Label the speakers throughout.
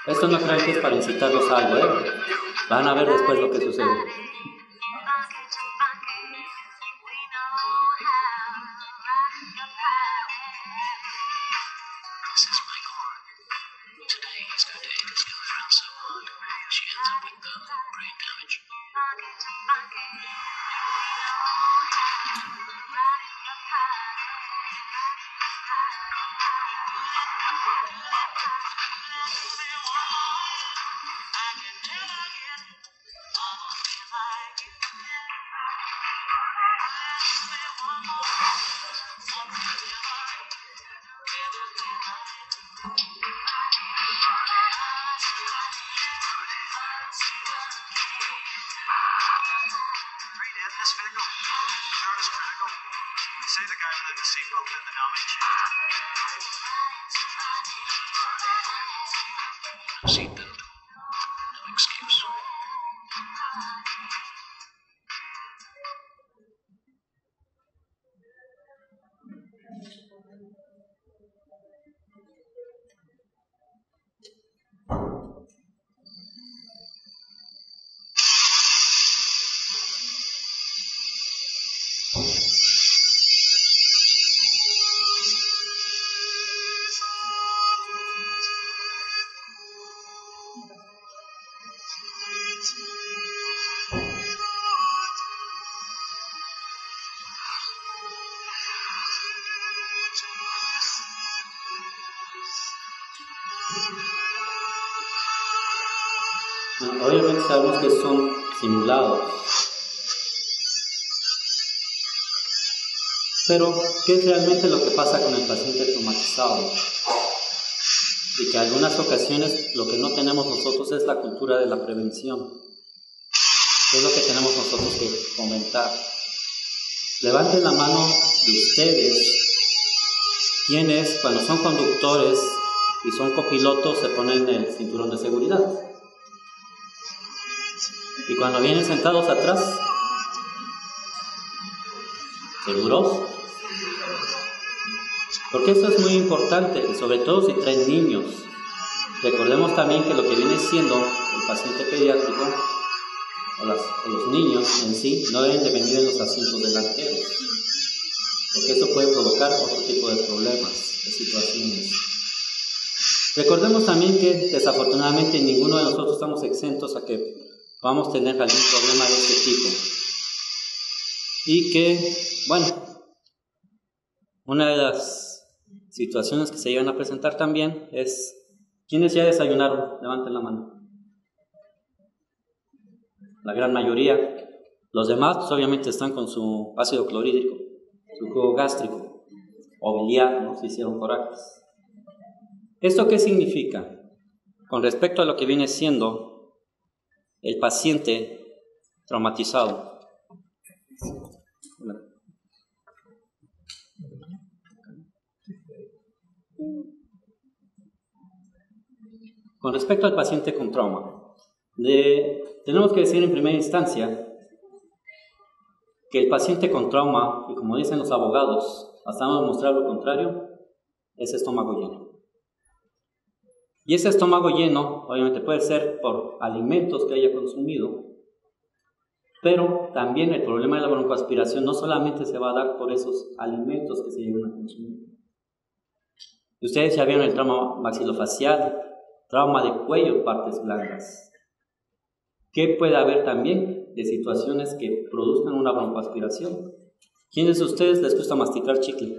Speaker 1: Esto no crean que es para incitarlos a algo, ¿eh? Van a ver después lo que sucede. Obviamente sabemos que son simulados, pero ¿qué es realmente lo que pasa con el paciente traumatizado? Y que en algunas ocasiones lo que no tenemos nosotros es la cultura de la prevención. ¿Qué es lo que tenemos nosotros que fomentar? Levanten la mano de ustedes, quienes cuando son conductores y son copilotos se ponen el cinturón de seguridad. Y cuando vienen sentados atrás, ¿seguros? Porque eso es muy importante, y sobre todo si traen niños. Recordemos también que lo que viene siendo el paciente pediátrico o los niños en sí no deben de venir en los asientos delanteros, porque eso puede provocar otro tipo de problemas, de situaciones. Recordemos también que desafortunadamente ninguno de nosotros estamos exentos a que vamos a tener algún problema de este tipo. Y que, bueno, una de las situaciones que se llegan a presentar también es, ¿quiénes ya desayunaron? Levanten la mano. La gran mayoría. Los demás, pues, obviamente están con su ácido clorhídrico, su jugo gástrico, o biliar, ¿no? Se hicieron corajes. ¿Esto qué significa? Con respecto a lo que viene siendo el paciente traumatizado. Con respecto al paciente con trauma, tenemos que decir en primera instancia que el paciente con trauma, y como dicen los abogados, hasta no demostrar lo contrario, es estómago lleno. Y ese estómago lleno, obviamente puede ser por alimentos que haya consumido, pero también el problema de la broncoaspiración no solamente se va a dar por esos alimentos que se llegan a consumir. Ustedes ya vieron el trauma maxilofacial, trauma de cuello, partes blandas. ¿Qué puede haber también de situaciones que produzcan una broncoaspiración? ¿Quiénes de ustedes les gusta masticar chicle?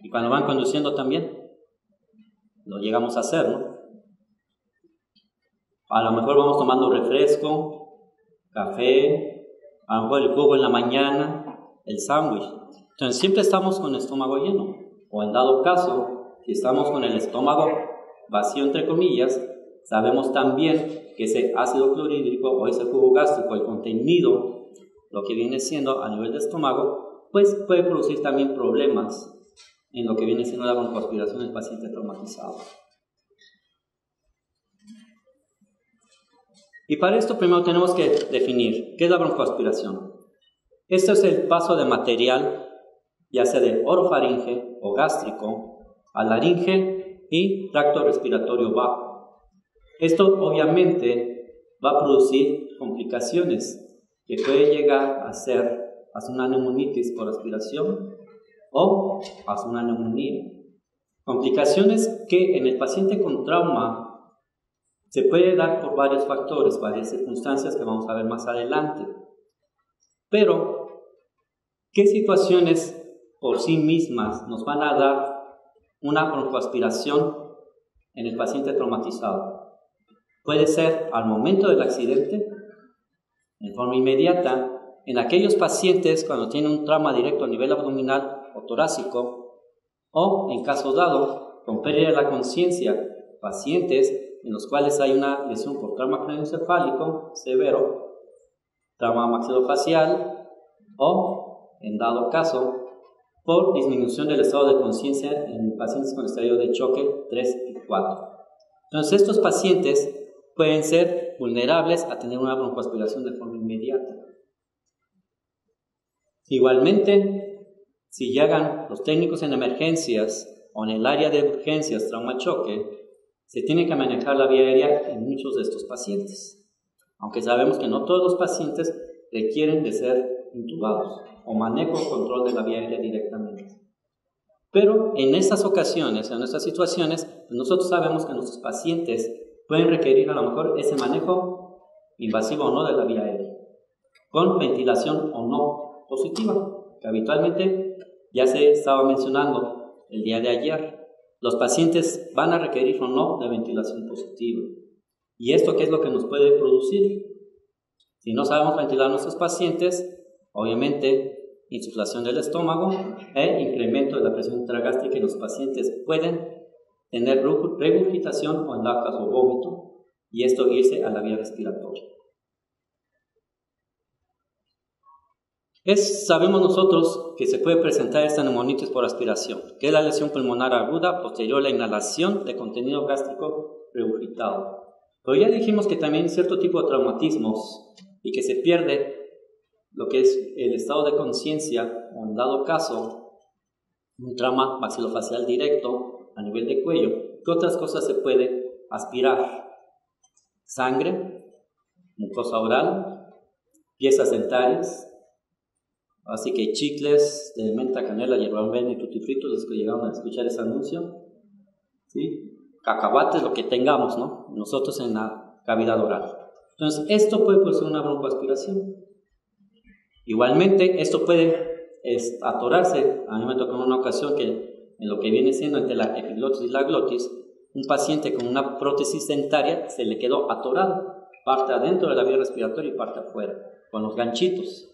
Speaker 1: Y cuando van conduciendo también, lo llegamos a hacer, ¿no? A lo mejor vamos tomando refresco, café, a lo mejor el jugo en la mañana, el sándwich. Entonces siempre estamos con el estómago lleno. O en dado caso, si estamos con el estómago vacío, entre comillas, sabemos también que ese ácido clorhídrico o ese jugo gástrico, el contenido, lo que viene siendo a nivel de estómago, pues puede producir también problemas en lo que viene siendo la broncoaspiración del paciente traumatizado. Y para esto primero tenemos que definir qué es la broncoaspiración. Esto es el paso de material, ya sea de orofaringe o gástrico, a laringe y tracto respiratorio bajo. Esto obviamente va a producir complicaciones que puede llegar a ser hasta una neumonitis por aspiración o hasta una neumonía. Complicaciones que en el paciente con trauma se puede dar por varios factores, varias circunstancias que vamos a ver más adelante. Pero, ¿qué situaciones por sí mismas nos van a dar una broncoaspiración en el paciente traumatizado? Puede ser al momento del accidente, en forma inmediata, en aquellos pacientes cuando tienen un trauma directo a nivel abdominal o torácico, o en caso dado, con pérdida de la conciencia, pacientes en los cuales hay una lesión por trauma craneoencefálico severo, trauma maxilofacial, o, en dado caso, por disminución del estado de conciencia en pacientes con estadio de choque 3 y 4. Entonces, estos pacientes pueden ser vulnerables a tener una broncoaspiración de forma inmediata. Igualmente, si llegan los técnicos en emergencias o en el área de urgencias trauma-choque, se tiene que manejar la vía aérea en muchos de estos pacientes, aunque sabemos que no todos los pacientes requieren de ser intubados o manejo o control de la vía aérea directamente. Pero en estas ocasiones, en estas situaciones, nosotros sabemos que nuestros pacientes pueden requerir a lo mejor ese manejo invasivo o no de la vía aérea, con ventilación o no positiva, que habitualmente ya se estaba mencionando el día de ayer. Los pacientes van a requerir o no de ventilación positiva. ¿Y esto qué es lo que nos puede producir? Si no sabemos ventilar a nuestros pacientes, obviamente insuflación del estómago e incremento de la presión intragástrica y los pacientes pueden tener regurgitación o en dado caso vómito, y esto irse a la vía respiratoria. Sabemos nosotros que se puede presentar esta neumonitis por aspiración, que es la lesión pulmonar aguda posterior a la inhalación de contenido gástrico regurgitado. Pero ya dijimos que también hay cierto tipo de traumatismos y que se pierde lo que es el estado de conciencia o en dado caso un trauma maxilofacial directo a nivel de cuello. ¿Qué otras cosas se puede aspirar? Sangre, mucosa oral, piezas dentarias, así que chicles de menta, canela, hierbabuena y tutifrutos, los que llegaron a escuchar ese anuncio, ¿sí? Cacahuates, lo que tengamos, ¿no? Nosotros en la cavidad oral. Entonces, esto puede producir una broncoaspiración. Igualmente, esto puede atorarse. A mí me tocó en una ocasión que en lo que viene siendo entre la epiglotis y la glotis, un paciente con una prótesis dentaria se le quedó atorado, parte adentro de la vía respiratoria y parte afuera, con los ganchitos.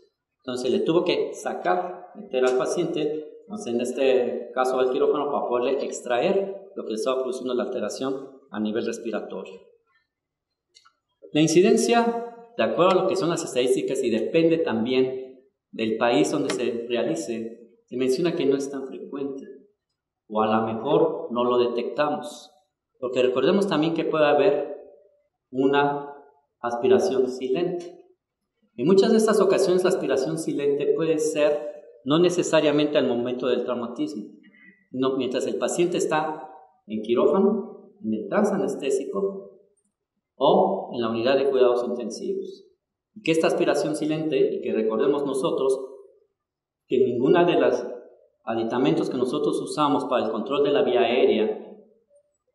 Speaker 1: Entonces le tuvo que sacar, meter al paciente, entonces en este caso al quirófano, para poderle extraer lo que le estaba produciendo la alteración a nivel respiratorio. La incidencia, de acuerdo a lo que son las estadísticas y depende también del país donde se realice, se menciona que no es tan frecuente, o a lo mejor no lo detectamos, porque recordemos también que puede haber una aspiración silente. En muchas de estas ocasiones la aspiración silente puede ser no necesariamente al momento del traumatismo, sino mientras el paciente está en quirófano, en el trance anestésico o en la unidad de cuidados intensivos. Y que esta aspiración silente, y que recordemos nosotros que ninguna de los aditamentos que nosotros usamos para el control de la vía aérea,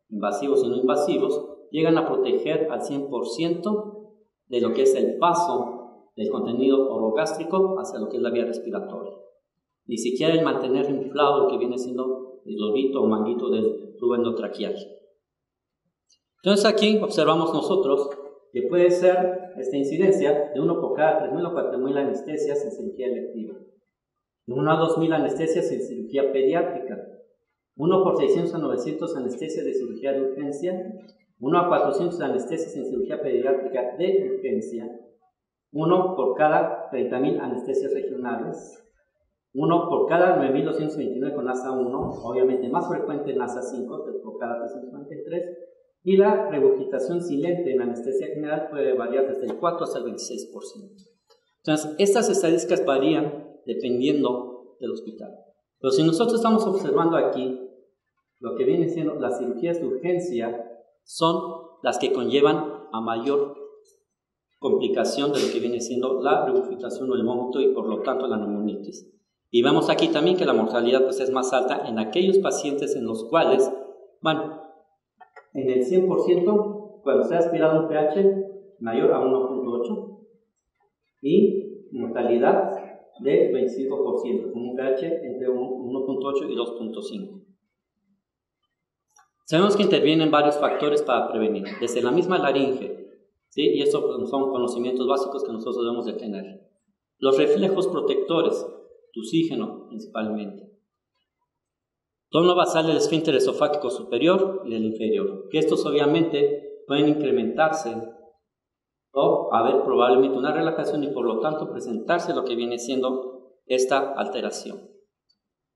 Speaker 1: invasivos y no invasivos, llegan a proteger al 100% de lo que es el paso del contenido orogástrico hacia lo que es la vía respiratoria. Ni siquiera el mantener inflado lo que viene siendo el lobito o manguito del tubo endotraqueal. Entonces aquí observamos nosotros que puede ser esta incidencia de 1 por cada 3.000 o 4.000 anestesias en cirugía electiva, de 1 a 2.000 anestesias en cirugía pediátrica, 1 por 600 a 900 anestesias de cirugía de urgencia, 1 a 400 anestesias en cirugía pediátrica de urgencia, 1 por cada 30.000 anestesias regionales, 1 por cada 9.229 con NASA 1, obviamente más frecuente en NASA 5, por cada 393, y la regurgitación silente en anestesia general puede variar desde el 4 hasta el 26%. Entonces, estas estadísticas varían dependiendo del hospital. Pero si nosotros estamos observando aquí lo que vienen siendo las cirugías de urgencia son las que conllevan a mayor complicación de lo que viene siendo la regurgitación o el vómito y por lo tanto la neumonitis. Y vemos aquí también que la mortalidad pues, es más alta en aquellos pacientes en los cuales, bueno, en el 100%, cuando se ha aspirado un pH mayor a 1.8 y mortalidad del 25%, con un pH entre 1.8 y 2.5. Sabemos que intervienen varios factores para prevenir, desde la misma laringe, ¿sí? Y estos son conocimientos básicos que nosotros debemos de tener. Los reflejos protectores, de oxígeno principalmente. Tono basal del esfínter esofágico superior y del inferior, que estos obviamente pueden incrementarse o haber probablemente una relajación y por lo tanto presentarse lo que viene siendo esta alteración.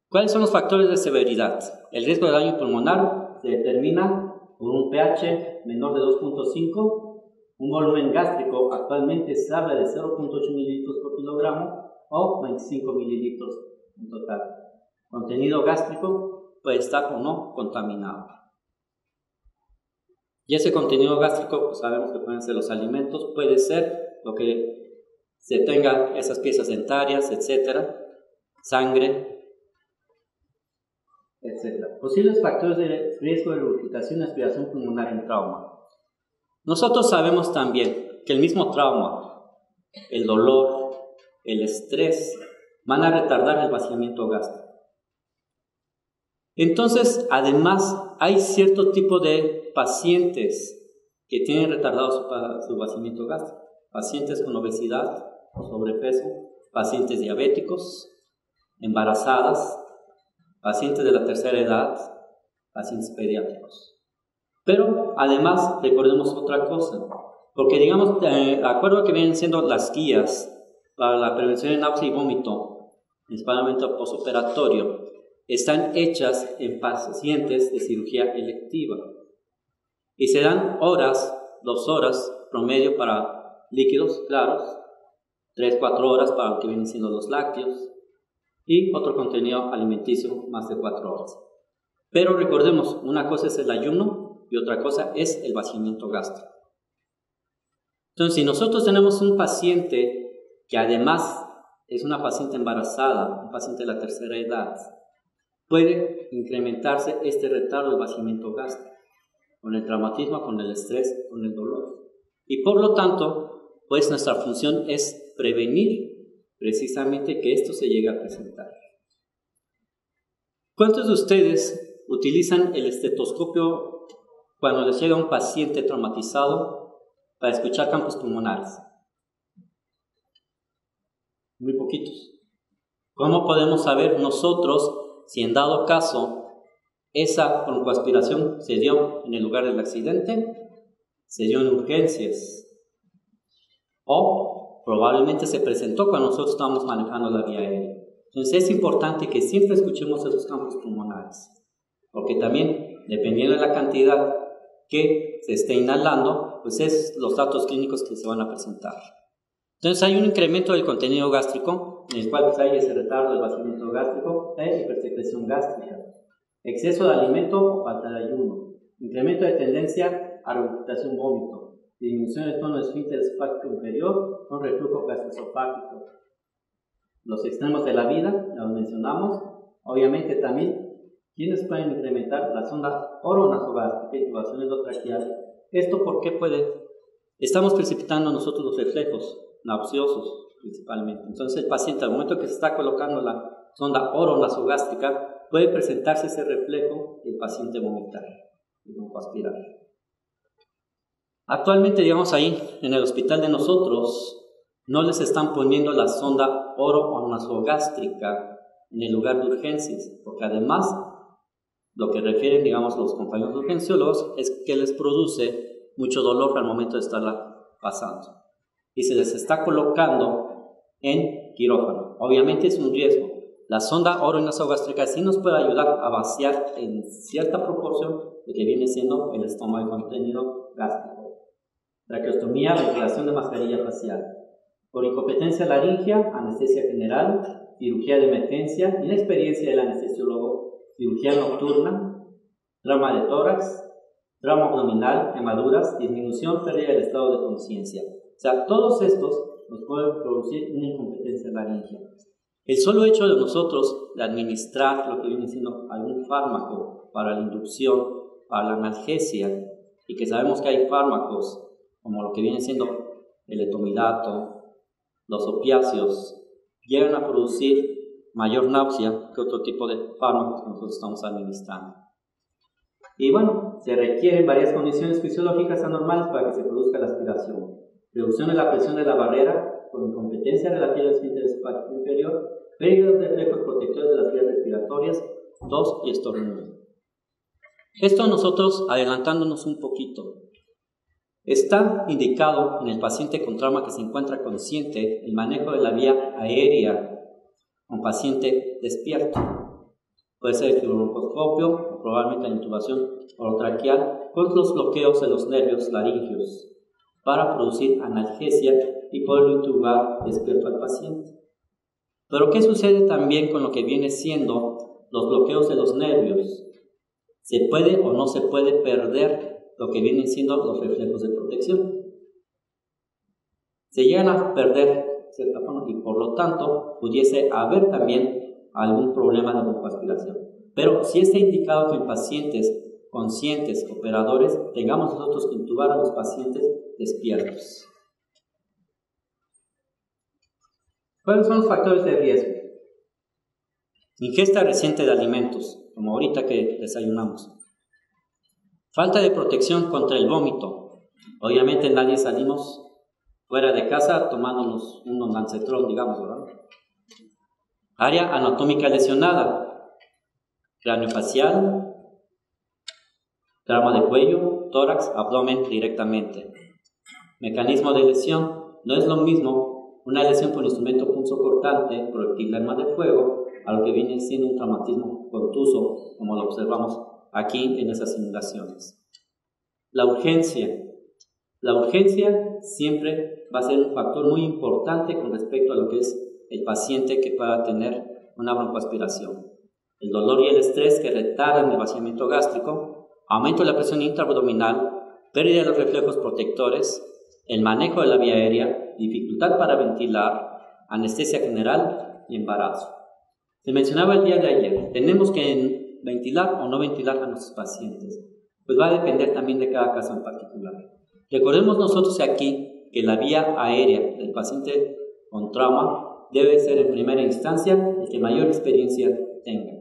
Speaker 1: ¿Cuáles son los factores de severidad? El riesgo de daño pulmonar se determina por un pH menor de 2.5, un volumen gástrico actualmente se habla de 0.8 mililitros por kilogramo o 25 mililitros en total. Contenido gástrico puede estar o no contaminado. Y ese contenido gástrico, pues sabemos que pueden ser los alimentos, puede ser lo que se tenga esas piezas dentarias, etcétera, sangre, etcétera. Posibles factores de riesgo de regurgitación y aspiración pulmonar en trauma. Nosotros sabemos también que el mismo trauma, el dolor, el estrés, van a retardar el vaciamiento gástrico. Entonces, además, hay cierto tipo de pacientes que tienen retardado su vaciamiento gástrico. Pacientes con obesidad o sobrepeso, pacientes diabéticos, embarazadas, pacientes de la tercera edad, pacientes pediátricos. Pero, además, recordemos otra cosa, porque digamos, de acuerdo a que vienen siendo las guías para la prevención de náusea y vómito, principalmente postoperatorio, están hechas en pacientes de cirugía electiva y se dan 2 horas promedio para líquidos claros, 3-4 horas para lo que vienen siendo los lácteos y otro contenido alimenticio más de 4 horas. Pero recordemos, una cosa es el ayuno y otra cosa es el vaciamiento gástrico. Entonces, si nosotros tenemos un paciente que además es una paciente embarazada, un paciente de la tercera edad, puede incrementarse este retardo del vaciamiento gástrico, con el traumatismo, con el estrés, con el dolor. Y por lo tanto, pues nuestra función es prevenir precisamente que esto se llegue a presentar. ¿Cuántos de ustedes utilizan el estetoscopio cuando les llega un paciente traumatizado para escuchar campos pulmonares? Muy poquitos. ¿Cómo podemos saber nosotros si en dado caso esa broncoaspiración se dio en el lugar del accidente, se dio en urgencias o probablemente se presentó cuando nosotros estábamos manejando la vía aérea? Entonces es importante que siempre escuchemos esos campos pulmonares, porque también dependiendo de la cantidad que se esté inhalando, pues es los datos clínicos que se van a presentar. Entonces hay un incremento del contenido gástrico, en el cual pues, hay ese retardo del vaciamiento gástrico e hipersecreción gástrica, exceso de alimento o falta de ayuno, incremento de tendencia a regurgitación vómito, disminución del tono del esfínter esofágico inferior con reflujo gastroesofágico. Los extremos de la vida, los mencionamos, obviamente también, ¿quiénes pueden incrementar la sonda oronasogástrica, intubación endotraqueal? ¿Esto por qué puede? Estamos precipitando nosotros los reflejos nauseosos principalmente. Entonces el paciente al momento que se está colocando la sonda oronasogástrica puede presentarse ese reflejo y el paciente vomitar y broncoaspirar. Actualmente, digamos ahí, en el hospital de nosotros, no les están poniendo la sonda oronasogástrica en el lugar de urgencias, porque además, lo que refieren, digamos, los compañeros urgenciólogos es que les produce mucho dolor al momento de estarla pasando. Y se les está colocando en quirófano. Obviamente es un riesgo. La sonda oronasogástrica sí nos puede ayudar a vaciar en cierta proporción de que viene siendo el estómago y contenido gástrico. Traqueostomía, ventilación de mascarilla facial. Por incompetencia laringea, anestesia general, cirugía de emergencia, inexperiencia del anestesiólogo, cirugía nocturna, trauma de tórax, trauma abdominal, quemaduras, disminución, pérdida del estado de conciencia. O sea, todos estos nos pueden producir una incompetencia laringea. El solo hecho de nosotros de administrar lo que viene siendo algún fármaco para la inducción, para la analgesia, y que sabemos que hay fármacos como lo que viene siendo el etomidato, los opiáceos, llegan a producir mayor náusea que otro tipo de fármacos que nosotros estamos administrando. Y bueno, se requieren varias condiciones fisiológicas anormales para que se produzca la aspiración. Reducción de la presión de la barrera por incompetencia relativa al esfínter hepático inferior, pérdida de reflejos protectores de las vías respiratorias, tos y estornudo. Esto nosotros, adelantándonos un poquito, está indicado en el paciente con trauma que se encuentra consciente el manejo de la vía aérea con paciente despierto. Puede ser el fibrobroncoscopio o probablemente la intubación orotraqueal con los bloqueos de los nervios laringeos para producir analgesia y poderlo intubar despierto al paciente. Pero ¿qué sucede también con lo que viene siendo los bloqueos de los nervios? ¿Se puede o no se puede perder lo que vienen siendo los reflejos de protección? Se llegan a perder de cierta forma y por lo tanto pudiese haber también algún problema de broncoaspiración. Pero si está indicado que en pacientes conscientes, operadores, tengamos nosotros que intubar a los pacientes despiertos. ¿Cuáles son los factores de riesgo? Ingesta reciente de alimentos, como ahorita que desayunamos. Falta de protección contra el vómito. Obviamente nadie salimos fuera de casa tomándonos un lancetrol, digamos, ¿verdad? Área anatómica lesionada. Craneofacial, trauma de cuello, tórax, abdomen directamente. Mecanismo de lesión. No es lo mismo una lesión por instrumento punzocortante, proyectil de arma de fuego, a lo que viene siendo un traumatismo contuso, como lo observamos aquí en esas simulaciones. La urgencia. La urgencia siempre va a ser un factor muy importante con respecto a lo que es el paciente que pueda tener una broncoaspiración. El dolor y el estrés que retardan el vaciamiento gástrico, aumento de la presión intraabdominal, pérdida de los reflejos protectores, el manejo de la vía aérea, dificultad para ventilar, anestesia general y embarazo. Se mencionaba el día de ayer, tenemos que ventilar o no ventilar a nuestros pacientes. Pues va a depender también de cada caso en particular. Recordemos nosotros aquí que la vía aérea del paciente con trauma debe ser en primera instancia el que mayor experiencia tenga.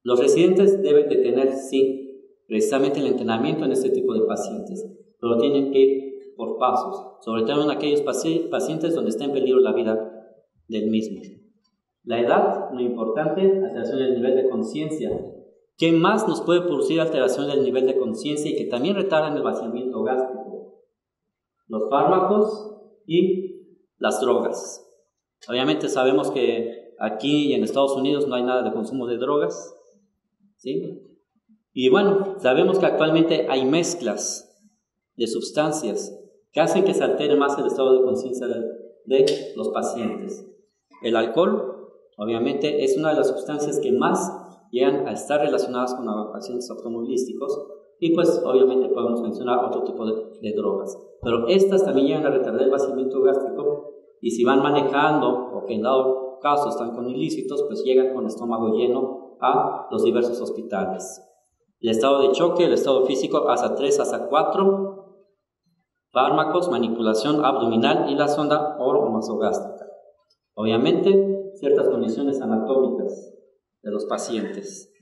Speaker 1: Los residentes deben de tener, sí, precisamente el entrenamiento en este tipo de pacientes, pero tienen que ir por pasos, sobre todo en aquellos pacientes donde está en peligro la vida del mismo. La edad, muy importante, alteración del nivel de conciencia. ¿Qué más nos puede producir alteración del nivel de conciencia y que también retardan el vaciamiento gástrico? Los fármacos y las drogas. Obviamente sabemos que aquí en Estados Unidos no hay nada de consumo de drogas, ¿sí? Y bueno, sabemos que actualmente hay mezclas de sustancias que hacen que se altere más el estado de conciencia de los pacientes. El alcohol, obviamente, es una de las sustancias que más llegan a estar relacionadas con accidentes automovilísticos y pues obviamente podemos mencionar otro tipo de drogas. Pero estas también llegan a retardar el vaciamiento gástrico y si van manejando o que en dado caso están con ilícitos, pues llegan con estómago lleno a los diversos hospitales. El estado de choque, el estado físico, hasta 3, hasta 4, fármacos, manipulación abdominal y la sonda oronasogástrica. Obviamente, ciertas condiciones anatómicas de los pacientes,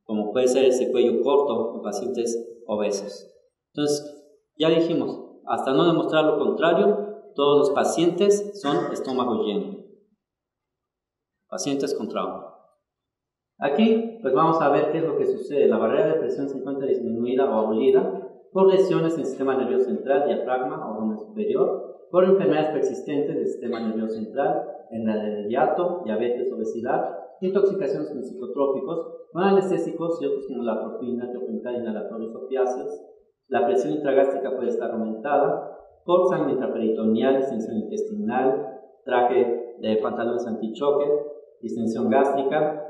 Speaker 1: como puede ser ese cuello corto en pacientes obesos. Entonces, ya dijimos, hasta no demostrar lo contrario, todos los pacientes son estómago lleno. Pacientes con trauma. Aquí, pues vamos a ver qué es lo que sucede. La barrera de presión se encuentra disminuida o abolida por lesiones en el sistema nervioso central, diafragma o abdomen superior, por enfermedades persistentes del sistema nervioso central, en hiato, diabetes, obesidad, intoxicaciones con psicotrópicos, con anestésicos y otros como la morfina, teopental, inhalatorios, opiáceos. La presión intragástrica puede estar aumentada por sangre intraperitoneal, distensión intestinal, traje de pantalones antichoque, distensión gástrica,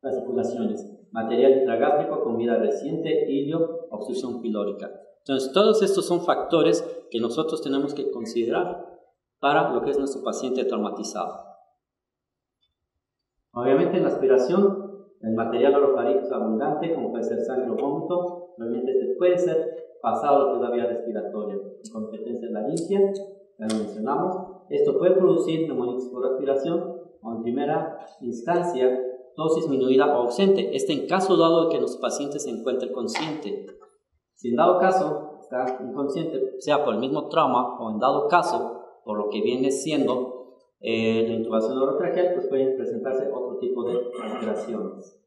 Speaker 1: vasculaciones. material intragástrico con vida reciente, ilio, obstrucción pilórica. Entonces, todos estos son factores que nosotros tenemos que considerar para lo que es nuestro paciente traumatizado. Obviamente, en la aspiración, el material orofaríngeo es abundante, como puede ser sangre o vómito. Obviamente, puede ser pasado lo que es la vía respiratoria. Incompetencia laringea, ya lo mencionamos. Esto puede producir neumonitis por aspiración o, en primera instancia, tos disminuida o ausente. En caso dado de que los pacientes se encuentren conscientes. Si en dado caso está inconsciente, sea por el mismo trauma o en dado caso por lo que viene siendo la intubación orotraqueal, pues pueden presentarse otro tipo de alteraciones.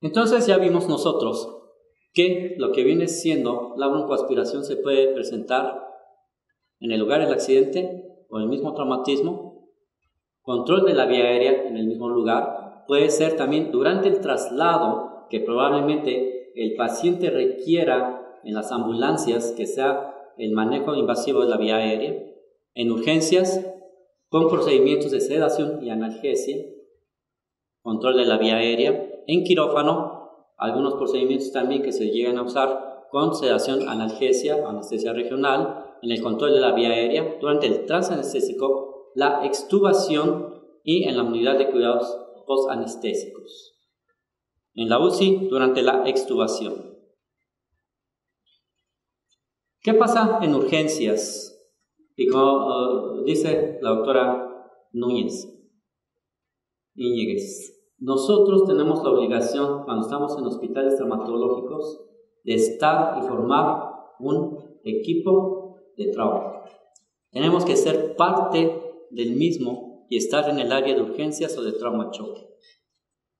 Speaker 1: Entonces ya vimos nosotros que lo que viene siendo la broncoaspiración se puede presentar en el lugar del accidente o el mismo traumatismo, control de la vía aérea en el mismo lugar, puede ser también durante el traslado que probablemente el paciente requiera en las ambulancias que sea el manejo invasivo de la vía aérea, en urgencias con procedimientos de sedación y analgesia, control de la vía aérea, en quirófano, algunos procedimientos también que se llegan a usar con sedación, analgesia, anestesia regional, en el control de la vía aérea, durante el transanestésico, la extubación y en la unidad de cuidados postanestésicos. En la UCI, durante la extubación. ¿Qué pasa en urgencias? Y como dice la doctora Íñiguez, nosotros tenemos la obligación, cuando estamos en hospitales traumatológicos, de estar y formar un equipo de trauma. Tenemos que ser parte del mismo y estar en el área de urgencias o de trauma choque.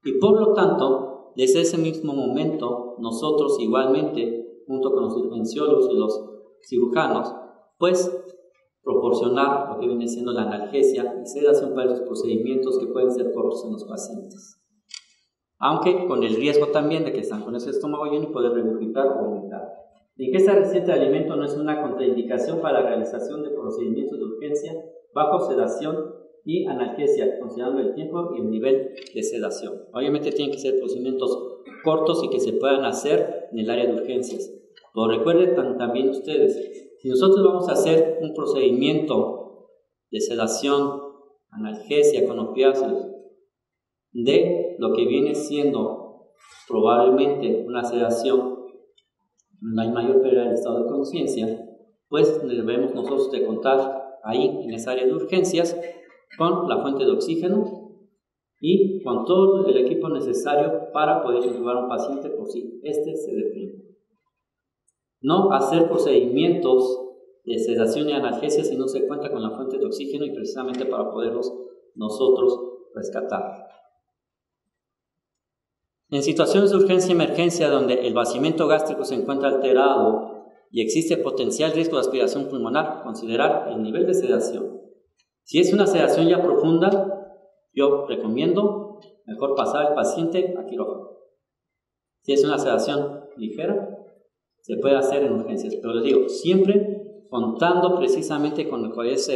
Speaker 1: Y por lo tanto, desde ese mismo momento, nosotros igualmente, junto con los urgenciólogos y los cirujanos, pues proporcionar lo que viene siendo la analgesia y sedación para esos procedimientos que pueden ser cortos en los pacientes. Aunque con el riesgo también de que están con ese estómago lleno y poder regurgitar o vomitar. Ingesta reciente de alimento no es una contraindicación para la realización de procedimientos de urgencia bajo sedación y analgesia, considerando el tiempo y el nivel de sedación. Obviamente tienen que ser procedimientos cortos y que se puedan hacer en el área de urgencias. Lo recuerden también ustedes. Si nosotros vamos a hacer un procedimiento de sedación, analgesia con opiáceos, de lo que viene siendo probablemente una sedación, no hay mayor pérdida del estado de conciencia, pues debemos nosotros de contar ahí en esa área de urgencias con la fuente de oxígeno y con todo el equipo necesario para poder intubar a un paciente por si se deprime. No hacer procedimientos de sedación y analgesia si no se cuenta con la fuente de oxígeno y precisamente para poderlos nosotros rescatar. En situaciones de urgencia y emergencia donde el vaciamiento gástrico se encuentra alterado y existe potencial riesgo de aspiración pulmonar, considerar el nivel de sedación. Si es una sedación ya profunda, yo recomiendo mejor pasar al paciente a quirófano. Si es una sedación ligera, se puede hacer en urgencias, pero les digo, siempre contando precisamente con lo que es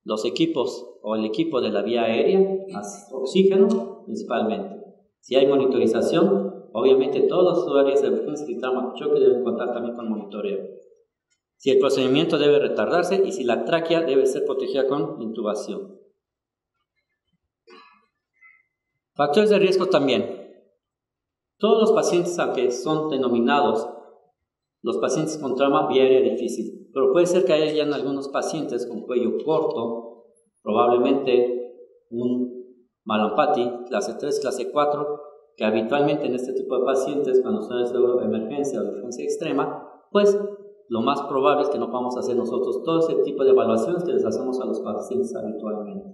Speaker 1: los equipos o el equipo de la vía aérea, oxígeno principalmente. Si hay monitorización, obviamente todos los usuarios de urgencias y trauma choque deben contar también con monitoreo. Si el procedimiento debe retardarse y si la tráquea debe ser protegida con intubación. Factores de riesgo también. Todos los pacientes, aunque son denominados los pacientes con trauma vía aérea difícil, pero puede ser que hayan algunos pacientes con cuello corto, probablemente un Malampati, clase 3, clase 4, que habitualmente en este tipo de pacientes, cuando son de emergencia o de urgencia extrema, pues lo más probable es que no vamos a hacer nosotros todo ese tipo de evaluaciones que les hacemos a los pacientes habitualmente.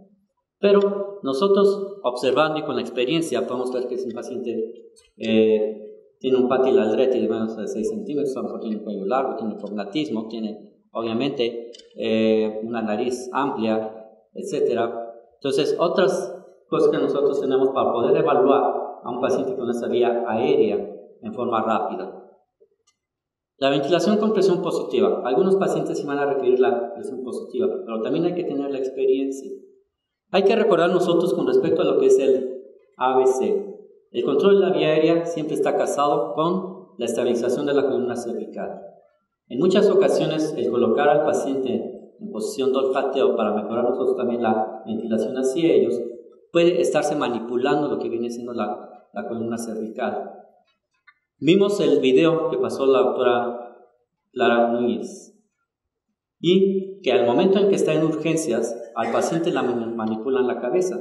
Speaker 1: Pero nosotros, observando y con la experiencia, podemos ver que es un paciente tiene un patil aldrete de menos de 6 centímetros, a lo mejor tiene un cuello largo, tiene prognatismo, tiene obviamente una nariz amplia, etc. Entonces, otras cosas que nosotros tenemos para poder evaluar a un paciente con esa vía aérea en forma rápida. La ventilación con presión positiva. Algunos pacientes sí van a requerir la presión positiva, pero también hay que tener la experiencia. Hay que recordar nosotros con respecto a lo que es el ABC. El control de la vía aérea siempre está casado con la estabilización de la columna cervical. En muchas ocasiones, el colocar al paciente en posición de olfateo para mejorar nosotros también la ventilación hacia ellos, puede estarse manipulando lo que viene siendo la columna cervical. Vimos el video que pasó la doctora Clara Núñez y que al momento en que está en urgencias, al paciente la manipulan la cabeza.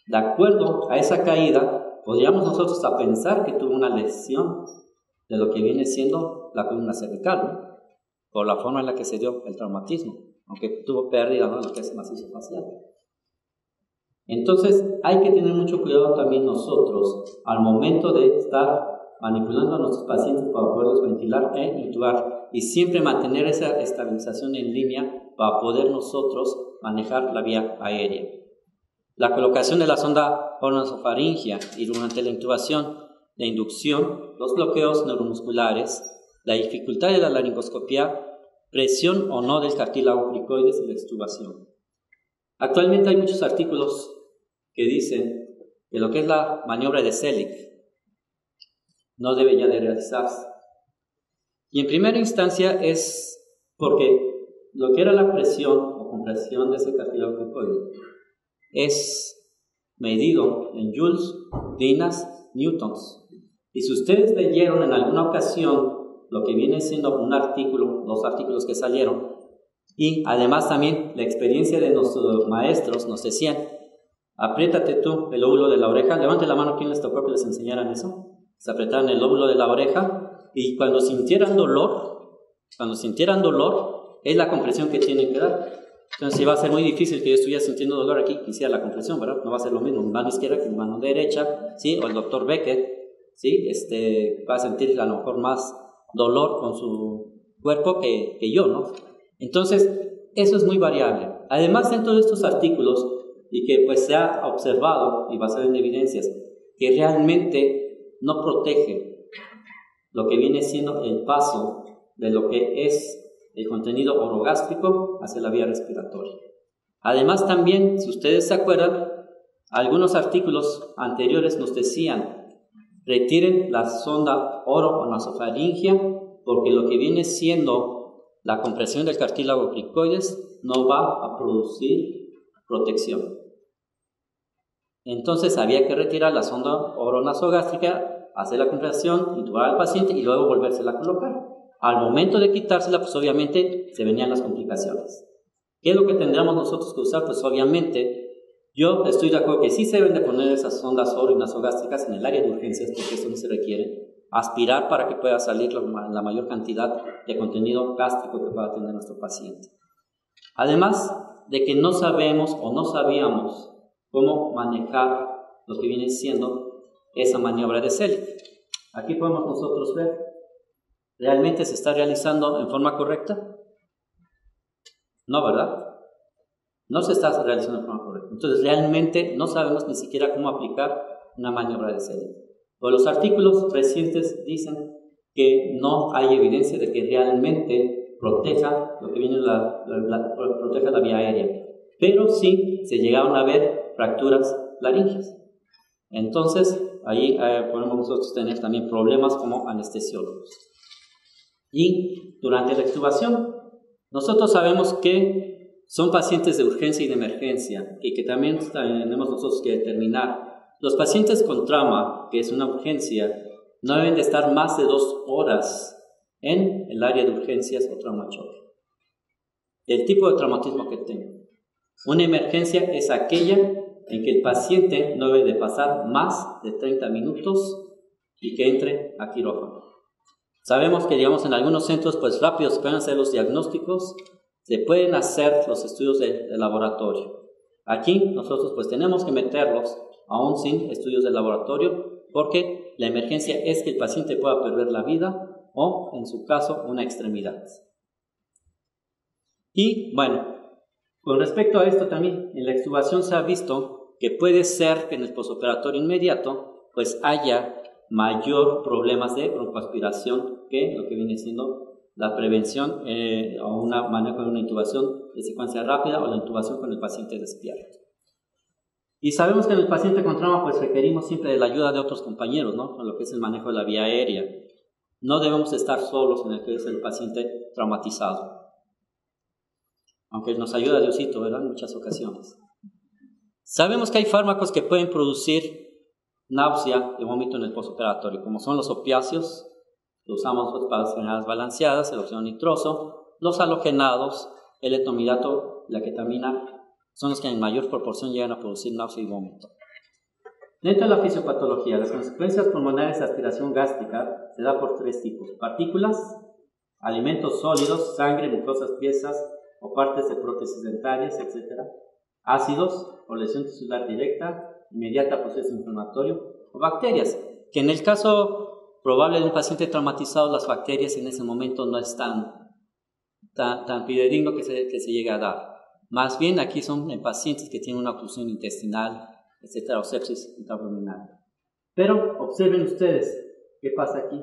Speaker 1: De acuerdo a esa caída, podríamos nosotros a pensar que tuvo una lesión de lo que viene siendo la columna cervical, ¿no? Por la forma en la que se dio el traumatismo, aunque tuvo pérdida, ¿no?, de lo que es macizo facial. Entonces, hay que tener mucho cuidado también nosotros al momento de estar manipulando a nuestros pacientes para poderlos ventilar e intubar, y siempre mantener esa estabilización en línea para poder nosotros manejar la vía aérea. La colocación de la sonda oronasofaringea y durante la intubación, la inducción, los bloqueos neuromusculares, la dificultad de la laringoscopía, presión o no del cartílago cricoides y la extubación. Actualmente hay muchos artículos que dicen que lo que es la maniobra de Selig no debe ya de realizarse. Y en primera instancia es porque lo que era la presión o compresión de ese cartílago cricoide es medido en joules, dinas, newtons. Y si ustedes leyeron en alguna ocasión lo que viene siendo un artículo, los artículos que salieron, y además también la experiencia de nuestros maestros nos decían: apriétate tú el lóbulo de la oreja. Levante la mano, ¿quién les tocó que les enseñaran eso? Se apretaran el lóbulo de la oreja y cuando sintieran dolor, es la compresión que tienen que dar. Entonces, si va a ser muy difícil que yo estuviera sintiendo dolor aquí, quisiera la compresión, ¿verdad? No va a ser lo mismo mi mano izquierda que mi mano derecha, ¿sí? O el doctor Beckett, ¿sí? Va a sentir a lo mejor más dolor con su cuerpo que yo, ¿no? Entonces, eso es muy variable. Además, dentro de estos artículos, y que pues se ha observado y basado en evidencias, que realmente no protege lo que viene siendo el paso de lo que es el contenido orogástrico hacia la vía respiratoria. Además también, si ustedes se acuerdan, algunos artículos anteriores nos decían: retiren la sonda oro-nasofaringea porque lo que viene siendo la compresión del cartílago cricoides no va a producir protección. Entonces había que retirar la sonda oronasogástrica, hacer la compresión, intubar al paciente y luego volvérsela a colocar. Al momento de quitársela, pues obviamente se venían las complicaciones. ¿Qué es lo que tendríamos nosotros que usar? Pues obviamente yo estoy de acuerdo que sí se deben de poner esas sondas oro y nasogástricas en el área de urgencias, porque eso no se requiere. Aspirar para que pueda salir la mayor cantidad de contenido gástrico que pueda tener nuestro paciente. Además de que no sabemos o no sabíamos cómo manejar lo que viene siendo esa maniobra de Selig. Aquí podemos nosotros ver, ¿realmente se está realizando en forma correcta? No, ¿verdad? No se está realizando en forma correcta. Entonces, realmente no sabemos ni siquiera cómo aplicar una maniobra de Selig. Pues los artículos recientes dicen que no hay evidencia de que realmente proteja lo que viene proteja la vía aérea. Pero sí se llegaron a ver fracturas laríngeas. Entonces, ahí podemos nosotros tener también problemas como anestesiólogos. Y durante la extubación, nosotros sabemos que son pacientes de urgencia y de emergencia y que también tenemos nosotros que determinar. Los pacientes con trauma, que es una urgencia, no deben de estar más de 2 horas en el área de urgencias o trauma shock. El tipo de traumatismo que tengan. Una emergencia es aquella en que el paciente no debe de pasar más de 30 minutos y que entre a quirófano. Sabemos que, digamos, en algunos centros, pues rápido se pueden hacer los diagnósticos, se pueden hacer los estudios de laboratorio. Aquí nosotros pues tenemos que meterlos aún sin estudios de laboratorio, porque la emergencia es que el paciente pueda perder la vida o, en su caso, una extremidad. Y bueno, con respecto a esto también, en la extubación se ha visto que puede ser que en el posoperatorio inmediato pues haya mayor problemas de broncoaspiración que lo que viene siendo la prevención o una manejo de una intubación de secuencia rápida o la intubación con el paciente despierto. Y sabemos que en el paciente con trauma pues requerimos siempre de la ayuda de otros compañeros, ¿no? Con lo que es el manejo de la vía aérea. No debemos estar solos en el que es el paciente traumatizado. Aunque nos ayuda Diosito, ¿verdad? En muchas ocasiones. Sabemos que hay fármacos que pueden producir náusea y vómito en el postoperatorio, como son los opiáceos, que usamos para las enfermedades balanceadas, el óxido nitroso, los halogenados, el etomidato, la ketamina, son los que en mayor proporción llegan a producir náusea y vómito. Dentro de la fisiopatología, las consecuencias pulmonares de aspiración gástrica se da por 3 tipos: partículas, alimentos sólidos, sangre, mucosas, piezas o partes de prótesis dentarias, etc. Ácidos o lesión tisular directa, inmediata proceso inflamatorio, o bacterias, que en el caso probable de un paciente traumatizado, las bacterias en ese momento no es tan fidedigno que se llegue a dar. Más bien aquí son en pacientes que tienen una oclusión intestinal, etcétera, o sepsis intraabdominal. Pero observen ustedes qué pasa aquí.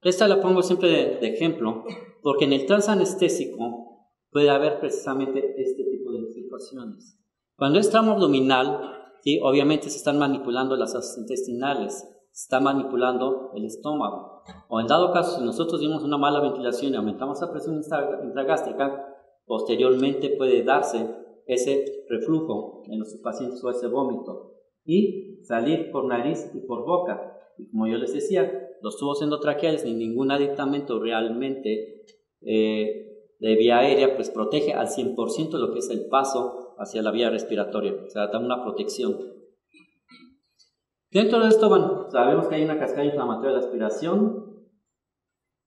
Speaker 1: Esta la pongo siempre de ejemplo, porque en el transanestésico puede haber precisamente este tipo de situaciones. Cuando es trauma abdominal, ¿sí? Obviamente se están manipulando las asas intestinales, se está manipulando el estómago. O en dado caso, si nosotros dimos una mala ventilación y aumentamos la presión intragástrica, posteriormente puede darse ese reflujo en los pacientes o ese vómito y salir por nariz y por boca. Y como yo les decía, los tubos endotraqueales ni ningún aditamento realmente de vía aérea pues protege al 100% lo que es el paso hacia la vía respiratoria, o sea, da una protección. Dentro de esto, bueno, sabemos que hay una cascada inflamatoria de la aspiración.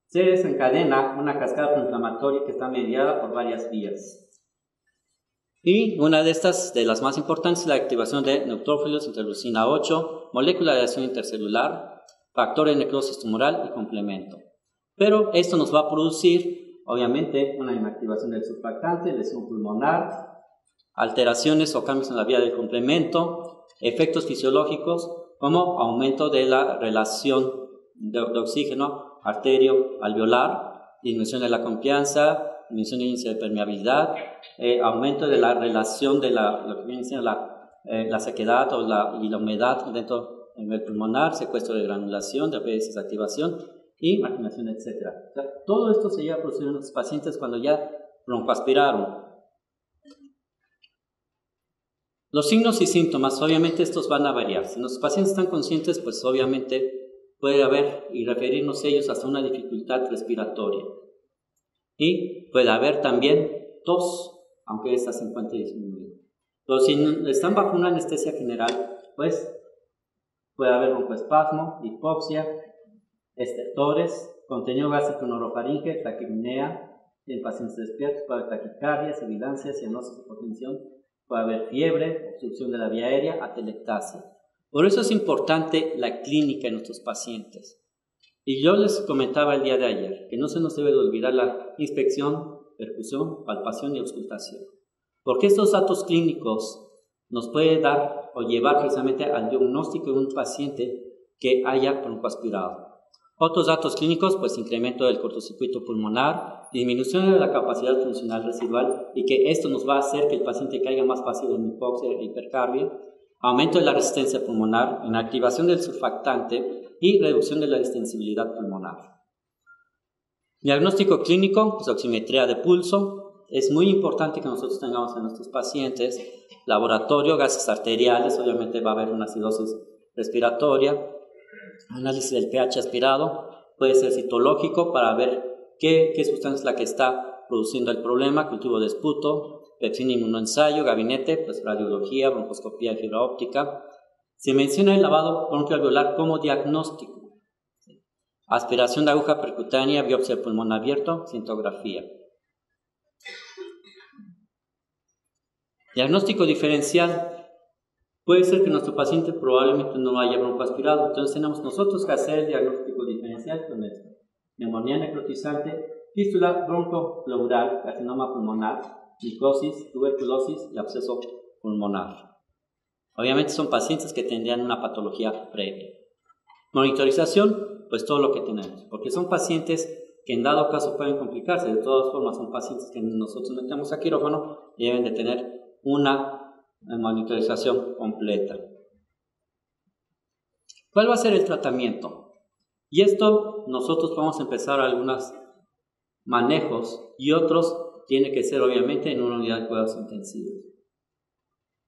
Speaker 1: Se desencadena una cascada inflamatoria que está mediada por varias vías. Y una de estas, de las más importantes, es la activación de neutrófilos, interleucina 8, molécula de acción intercelular, factor de necrosis tumoral y complemento. Pero esto nos va a producir, obviamente, una inactivación del surfactante, lesión pulmonar, alteraciones o cambios en la vía del complemento, efectos fisiológicos como aumento de la relación de oxígeno arterio-alveolar, disminución de la confianza, disminución del índice de permeabilidad, aumento de la relación de lo que viene siendo la sequedad y la humedad dentro del pulmonar, secuestro de granulación, de desactivación y marginación, etc. O sea, todo esto se lleva a producir en los pacientes cuando ya broncoaspiraron. Los signos y síntomas, obviamente estos van a variar. Si los pacientes están conscientes, pues obviamente puede haber, y referirnos ellos hasta una dificultad respiratoria. Y puede haber también tos, aunque esta se encuentre disminuida. Pero si están bajo una anestesia general, pues puede haber broncoespasmo, hipoxia, estertores, contenido gástrico en orofaringe, taquipnea, en pacientes despiertos puede haber taquicardia, sibilancia, cianosis, hipotensión, puede haber fiebre, obstrucción de la vía aérea, atelectasia. Por eso es importante la clínica en nuestros pacientes. Y yo les comentaba el día de ayer que no se nos debe de olvidar la inspección, percusión, palpación y auscultación. Porque estos datos clínicos nos pueden dar o llevar precisamente al diagnóstico de un paciente que haya broncoaspirado. Otros datos clínicos, pues incremento del cortocircuito pulmonar, disminución de la capacidad funcional residual y que esto nos va a hacer que el paciente caiga más fácil en hipoxia e hipercarbia, aumento de la resistencia pulmonar, inactivación del surfactante y reducción de la distensibilidad pulmonar. Diagnóstico clínico, pues oximetría de pulso. Es muy importante que nosotros tengamos en nuestros pacientes laboratorio, gases arteriales, obviamente va a haber una acidosis respiratoria, análisis del pH aspirado, puede ser citológico para ver qué sustancia es la que está produciendo el problema, cultivo de esputo, pepsina inmunoensayo, gabinete, pues radiología, broncoscopía y fibra óptica. Se menciona el lavado bronquialveolar como diagnóstico. Aspiración de aguja percutánea, biopsia de pulmón abierto, cintografía. Diagnóstico diferencial. Puede ser que nuestro paciente probablemente no haya broncoaspirado, entonces tenemos nosotros que hacer el diagnóstico diferencial con esto. Neumonía necrotizante, fístula broncopleural, carcinoma pulmonar, micosis, tuberculosis y absceso pulmonar. Obviamente son pacientes que tendrían una patología previa. Monitorización, pues todo lo que tenemos, porque son pacientes que en dado caso pueden complicarse. De todas formas son pacientes que nosotros metemos a quirófano y deben de tener una monitorización completa. ¿Cuál va a ser el tratamiento? Y esto nosotros vamos a empezar algunos manejos y otros tiene que ser obviamente en una unidad de cuidados intensivos.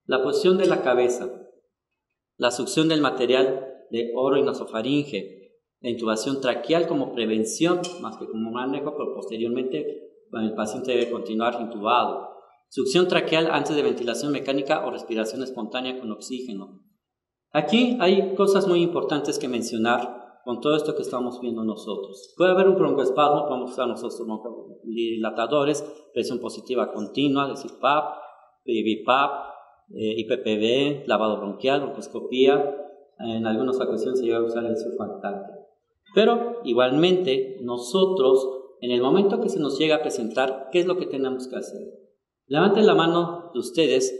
Speaker 1: La posición de la cabeza, la succión del material de oroinosofaringe, la intubación traqueal como prevención más que como manejo, pero posteriormente el paciente debe continuar intubado. Succión traqueal antes de ventilación mecánica o respiración espontánea con oxígeno. Aquí hay cosas muy importantes que mencionar con todo esto que estamos viendo nosotros. Puede haber un broncoespasmo, podemos usar nosotros dilatadores, presión positiva continua, es decir, PAP, BiPAP, IPPB, lavado bronquial, broncoescopía. En algunas ocasiones se llega a usar el surfactante. Pero igualmente nosotros, en el momento que se nos llega a presentar, ¿qué es lo que tenemos que hacer? Levanten la mano de ustedes,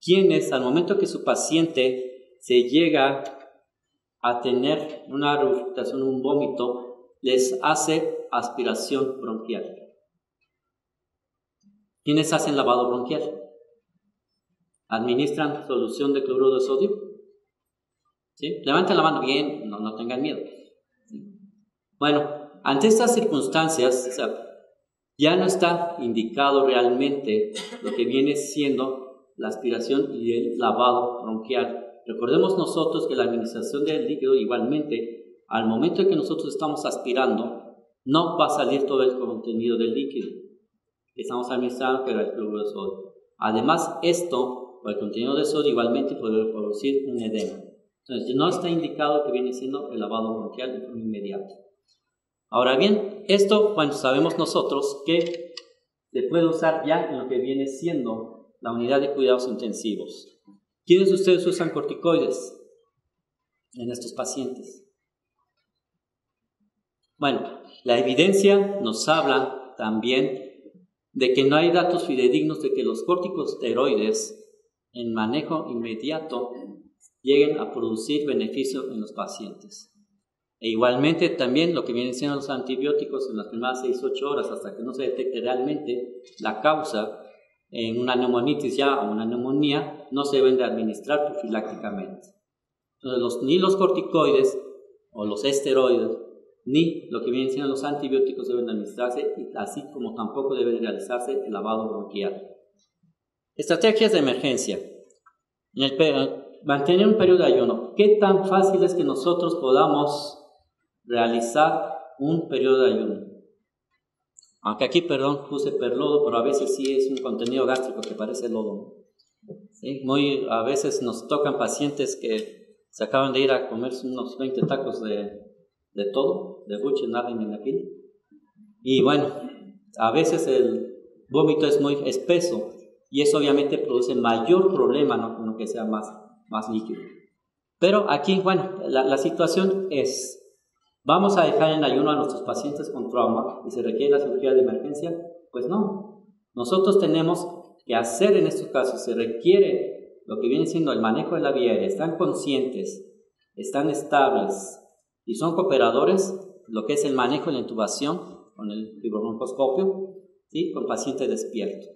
Speaker 1: quienes al momento que su paciente se llega a tener una regurgitación, un vómito, les hace aspiración bronquial. ¿Quiénes hacen lavado bronquial? ¿Administran solución de cloruro de sodio? ¿Sí? Levanten la mano bien, no tengan miedo. Bueno, ante estas circunstancias, ya no está indicado realmente lo que viene siendo la aspiración y el lavado bronquial. Recordemos nosotros que la administración del líquido igualmente, al momento en que nosotros estamos aspirando, no va a salir todo el contenido del líquido. Estamos administrando que era el cloruro de sodio. Además, esto, o el contenido de sodio, igualmente puede producir un edema. Entonces, no está indicado que viene siendo el lavado bronquial de forma inmediata. Ahora bien, esto, bueno, sabemos nosotros que se puede usar ya en lo que viene siendo la unidad de cuidados intensivos. ¿Quiénes de ustedes usan corticoides en estos pacientes? Bueno, la evidencia nos habla también de que no hay datos fidedignos de que los corticosteroides en manejo inmediato lleguen a producir beneficio en los pacientes. E igualmente también lo que vienen siendo los antibióticos en las primeras 6-8 horas hasta que no se detecte realmente la causa en una neumonitis ya o una neumonía, no se deben de administrar profilácticamente. Entonces ni los corticoides o los esteroides ni lo que vienen siendo los antibióticos deben administrarse, así como tampoco debe realizarse el lavado bronquial. Estrategias de emergencia. Mantener un periodo de ayuno. ¿Qué tan fácil es que nosotros podamos realizar un periodo de ayuno? Aunque aquí, puse perlodo, pero a veces sí es un contenido gástrico que parece lodo. ¿Sí? A veces nos tocan pacientes que se acaban de ir a comerse unos 20 tacos de todo, de buche, nada en la piel. Y bueno, a veces el vómito es muy espeso y eso obviamente produce mayor problema, ¿no? Como que sea más líquido. Pero aquí, bueno, la situación es, ¿vamos a dejar en ayuno a nuestros pacientes con trauma y se requiere la cirugía de emergencia? Pues no. Nosotros tenemos que hacer en estos casos, se requiere lo que viene siendo el manejo de la vía aérea. Están conscientes, están estables y son cooperadores, lo que es el manejo de la intubación con el fibrobroncoscopio, ¿sí? Con paciente despierto.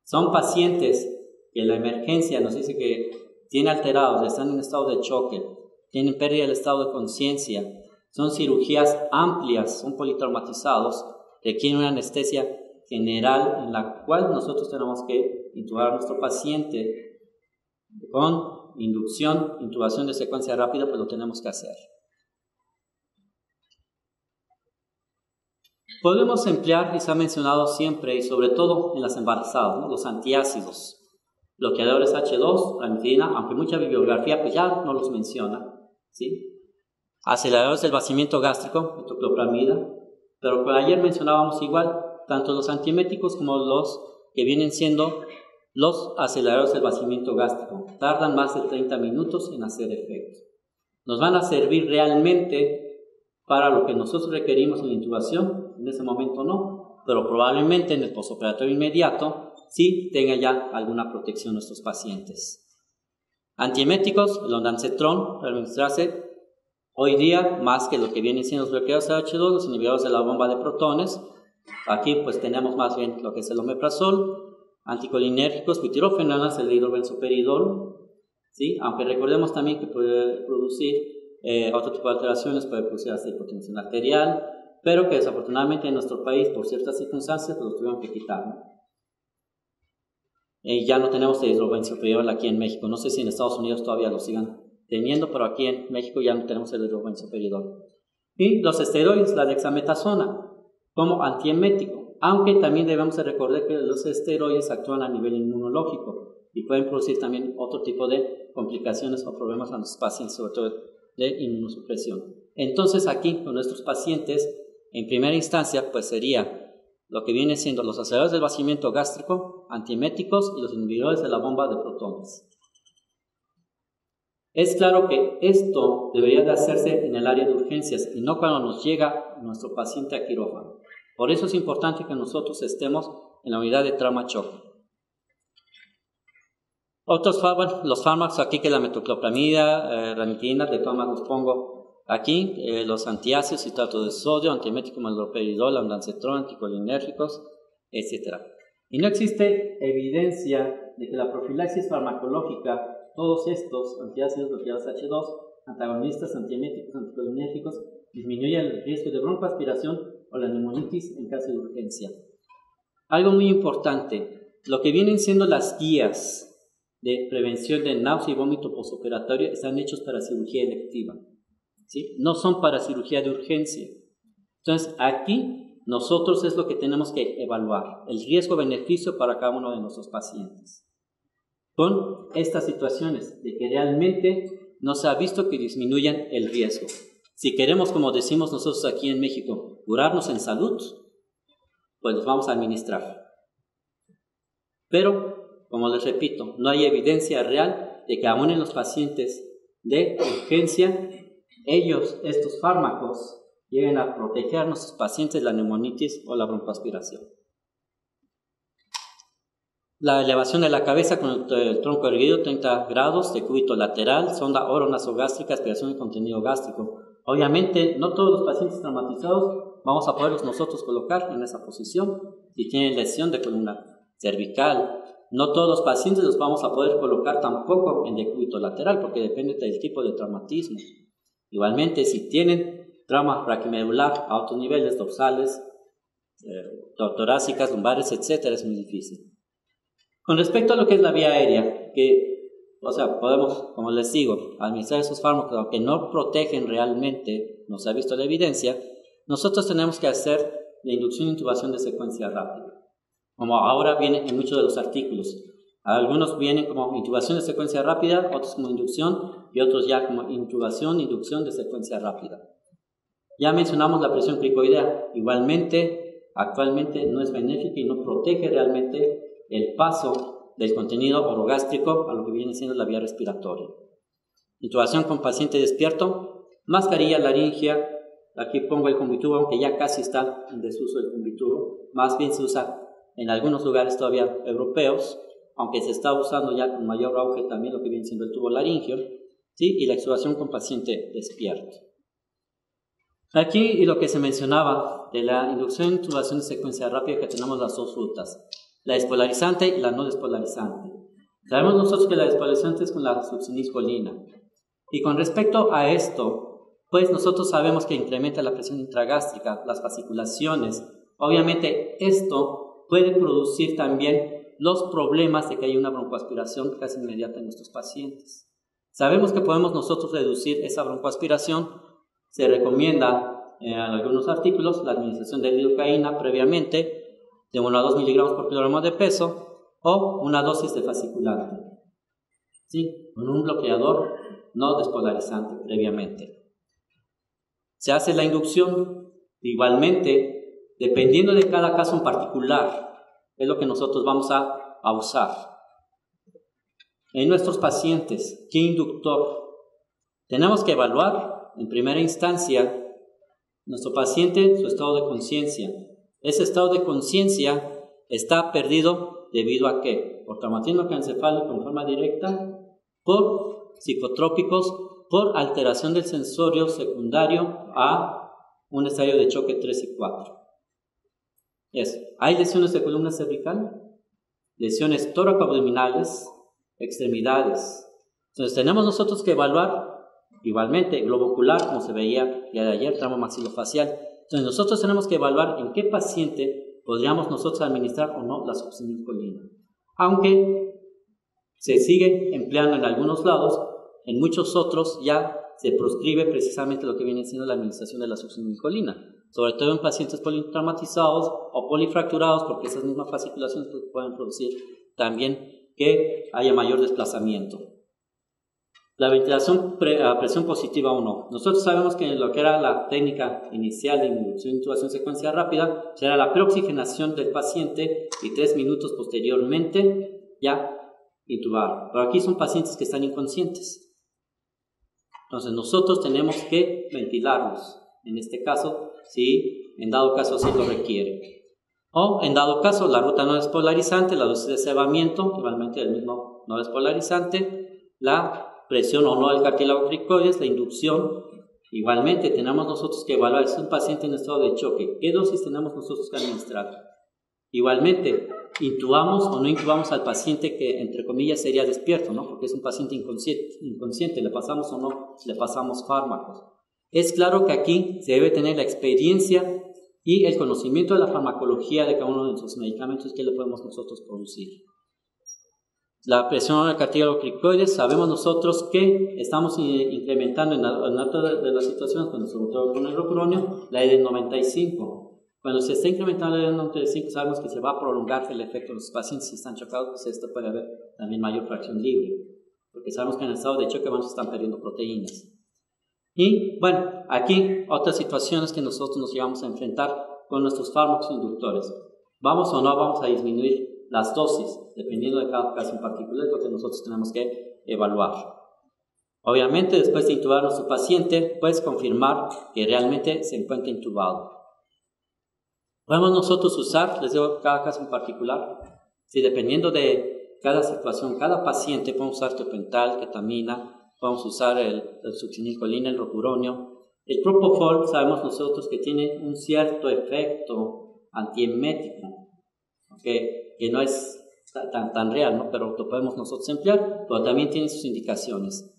Speaker 1: Son pacientes que la emergencia nos dice que tienen alterados, están en estado de choque, tienen pérdida del estado de conciencia, son cirugías amplias, son politraumatizados, requieren una anestesia general en la cual nosotros tenemos que intubar a nuestro paciente con inducción, intubación de secuencia rápida, pues lo tenemos que hacer. Podemos emplear, y se ha mencionado siempre, y sobre todo en las embarazadas, ¿no? Los antiácidos, bloqueadores H2, ranitidina, aunque mucha bibliografía pues ya no los menciona, ¿sí? Aceleradores del vaciamiento gástrico, metoclopramida, pero por ayer mencionábamos igual, tanto los antieméticos como los que vienen siendo los aceleradores del vaciamiento gástrico. Tardan más de 30 minutos en hacer efecto. Nos van a servir realmente para lo que nosotros requerimos en la intubación, en ese momento no, pero probablemente en el postoperatorio inmediato sí tenga ya alguna protección nuestros pacientes. Antieméticos, el ondansetron, para administrarse hoy día más que lo que vienen siendo los bloqueadores de H2, los inhibidores de la bomba de protones. Aquí pues tenemos más bien lo que es el omeprazol, anticolinérgicos, butirofenalas, el hidrobenzoperidol, ¿sí? Aunque recordemos también que puede producir otro tipo de alteraciones, puede producir hasta hipotensión arterial, pero que desafortunadamente en nuestro país, por ciertas circunstancias, pues, lo tuvieron que quitar, ¿no? Ya no tenemos el hidrobenzoperidol aquí en México. No sé si en Estados Unidos todavía lo sigan teniendo, pero aquí en México ya no tenemos el hidrobenzoperidol. Y los esteroides, la dexametasona, como antiemético, aunque también debemos de recordar que los esteroides actúan a nivel inmunológico y pueden producir también otro tipo de complicaciones o problemas a los pacientes, sobre todo de inmunosupresión. Entonces aquí con nuestros pacientes, en primera instancia, pues sería lo que viene siendo los aceleradores del vaciamiento gástrico, antieméticos y los inhibidores de la bomba de protones. Es claro que esto debería de hacerse en el área de urgencias y no cuando nos llega nuestro paciente a quirófano. Por eso es importante que nosotros estemos en la unidad de trauma choque. Otros fármacos, los fármacos aquí que la metoclopramida, ranitidina, de todas maneras los pongo aquí, los antiácidos, citrato de sodio, antiemético, maldoperidol, ondansetron, anticolinérgicos, etc. Y no existe evidencia de que la profilaxis farmacológica, todos estos antiácidos bloqueados H2, antagonistas, antieméticos, anticolinérgicos, disminuye el riesgo de broncoaspiración o la neumonitis en caso de urgencia. Algo muy importante, lo que vienen siendo las guías de prevención de náusea y vómito postoperatorio están hechos para cirugía electiva, ¿sí? No son para cirugía de urgencia. Entonces, aquí nosotros es lo que tenemos que evaluar, el riesgo-beneficio para cada uno de nuestros pacientes. Con estas situaciones de que realmente no se ha visto que disminuyan el riesgo. Si queremos, como decimos nosotros aquí en México, curarnos en salud, pues los vamos a administrar. Pero, como les repito, no hay evidencia real de que aún en los pacientes de urgencia, estos fármacos, lleguen a proteger a nuestros pacientes de la neumonitis o la broncoaspiración. La elevación de la cabeza con el tronco erguido, 30 grados, decúbito lateral, sonda oronasogástrica, aspiración de contenido gástrico. Obviamente, no todos los pacientes traumatizados vamos a poderlos nosotros colocar en esa posición. Si tienen lesión de columna cervical, no todos los pacientes los vamos a poder colocar tampoco en decúbito lateral, porque depende del tipo de traumatismo. Igualmente, si tienen trauma braquimedular a otros niveles, dorsales, torácicas, lumbares, etc., es muy difícil. Con respecto a lo que es la vía aérea, podemos, como les digo, administrar esos fármacos, aunque no protegen realmente, no se ha visto la evidencia, nosotros tenemos que hacer la inducción e intubación de secuencia rápida, como ahora viene en muchos de los artículos. Algunos vienen como intubación de secuencia rápida, otros como inducción y otros ya como intubación e inducción de secuencia rápida. Ya mencionamos la presión cricoidea, igualmente, actualmente no es benéfica y no protege realmente el paso del contenido orogástrico a lo que viene siendo la vía respiratoria. Intubación con paciente despierto, mascarilla laringea, aquí pongo el Combitubo, aunque ya casi está en desuso el Combitubo, más bien se usa en algunos lugares todavía europeos, aunque se está usando ya con mayor auge también lo que viene siendo el tubo laringio, ¿sí? Y la extubación con paciente despierto. Aquí, y lo que se mencionaba de la inducción e intubación de secuencia rápida, que tenemos las dos rutas, la despolarizante y la no despolarizante. Sabemos nosotros que la despolarizante es con la succinilcolina. Y con respecto a esto, pues nosotros sabemos que incrementa la presión intragástrica, las fasciculaciones. Obviamente esto puede producir también los problemas de que haya una broncoaspiración casi inmediata en nuestros pacientes. Sabemos que podemos nosotros reducir esa broncoaspiración. Se recomienda en algunos artículos la administración de lidocaína previamente, de 1 a 2 miligramos por kilogramo de peso, o una dosis de fasciculante, ¿sí? Con un bloqueador no despolarizante previamente. Se hace la inducción, igualmente, dependiendo de cada caso en particular, es lo que nosotros vamos a usar. En nuestros pacientes, ¿qué inductor? Tenemos que evaluar, en primera instancia, nuestro paciente, su estado de conciencia. Ese estado de conciencia está perdido debido a ¿qué? Por traumatismo encefálico en forma directa, por psicotrópicos, por alteración del sensorio secundario a un estadio de choque 3 y 4. ¿Hay lesiones de columna cervical? lesiones tóraco-abdominales, extremidades. Entonces tenemos nosotros que evaluar igualmente globo ocular, como se veía ya de ayer, tramo maxilofacial. Entonces nosotros tenemos que evaluar en qué paciente podríamos nosotros administrar o no la succinilcolina. Aunque se sigue empleando en algunos lados, en muchos otros ya se proscribe precisamente lo que viene siendo la administración de la succinilcolina, sobre todo en pacientes politraumatizados o polifracturados, porque esas mismas fasciculaciones pueden producir también que haya mayor desplazamiento. La ventilación a presión positiva o no. Nosotros sabemos que lo que era la técnica inicial de inducción de intubación secuencia rápida será la preoxigenación del paciente y 3 minutos posteriormente ya intubar. Pero aquí son pacientes que están inconscientes. Entonces nosotros tenemos que ventilarlos, en este caso, si en dado caso sí lo requiere. O en dado caso la ruta no despolarizante, la dosis de cebamiento, igualmente el mismo no despolarizante, la presión o no del cartílago cricoides, la inducción, igualmente tenemos nosotros que evaluar si es un paciente en estado de choque, qué dosis tenemos nosotros que administrar. Igualmente, intubamos o no intubamos al paciente que, entre comillas, sería despierto, ¿no? Porque es un paciente inconsciente, le pasamos o no le pasamos fármacos. Es claro que aquí se debe tener la experiencia y el conocimiento de la farmacología de cada uno de nuestros medicamentos que le podemos nosotros producir. La presión del cartílago cricoides, sabemos nosotros que estamos incrementando en otras de las situaciones, cuando sobre todo con el rocuronio, la ED95. Cuando se está incrementando la ED95, sabemos que se va a prolongar el efecto de los pacientes si están chocados, pues esto puede haber también mayor fracción libre, porque sabemos que en el estado de choque vamos a estar perdiendo proteínas. Y bueno, aquí otras situaciones que nosotros nos llevamos a enfrentar con nuestros fármacos inductores. ¿Vamos o no vamos a disminuir las dosis, dependiendo de cada caso en particular? Es lo que nosotros tenemos que evaluar. Obviamente, después de intubar a nuestro paciente, puedes confirmar que realmente se encuentra intubado. Podemos nosotros usar, les digo, cada caso en particular, si dependiendo de cada situación, cada paciente, podemos usar tiopental, ketamina, podemos usar el succinilcolina, el rocuronio. El propofol, sabemos nosotros que tiene un cierto efecto antiemético, que no es tan real, ¿no? Pero lo podemos nosotros emplear, pero también tiene sus indicaciones.